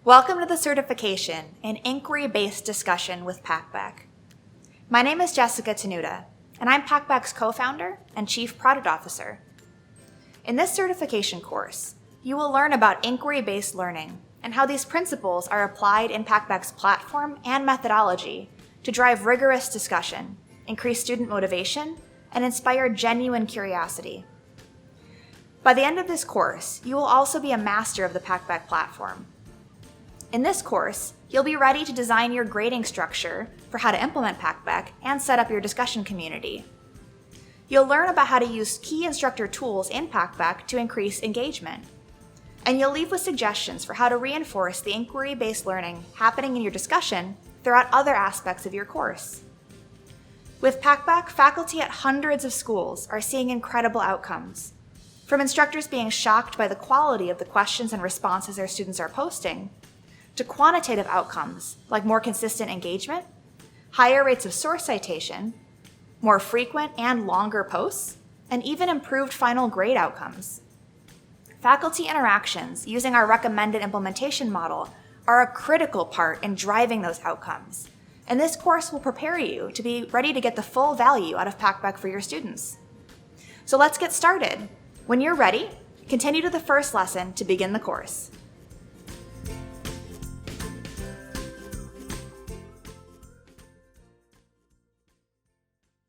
Welcome to the certification in Inquiry-Based Discussion with Packback. My name is Jessica Tenuta, and I'm Packback's co-founder and Chief Product Officer. In this certification course, you will learn about inquiry-based learning and how these principles are applied in Packback's platform and methodology to drive rigorous discussion, increase student motivation, and inspire genuine curiosity. By the end of this course, you will also be a master of the Packback platform. In this course, you'll be ready to design your grading structure for how to implement Packback and set up your discussion community. You'll learn about how to use key instructor tools in Packback to increase engagement. And you'll leave with suggestions for how to reinforce the inquiry-based learning happening in your discussion throughout other aspects of your course. With Packback, faculty at hundreds of schools are seeing incredible outcomes. From instructors being shocked by the quality of the questions and responses their students are posting, to quantitative outcomes like more consistent engagement, higher rates of source citation, more frequent and longer posts, and even improved final grade outcomes. Faculty interactions using our recommended implementation model are a critical part in driving those outcomes, and this course will prepare you to be ready to get the full value out of Packback for your students. So let's get started. When you're ready, continue to the first lesson to begin the course.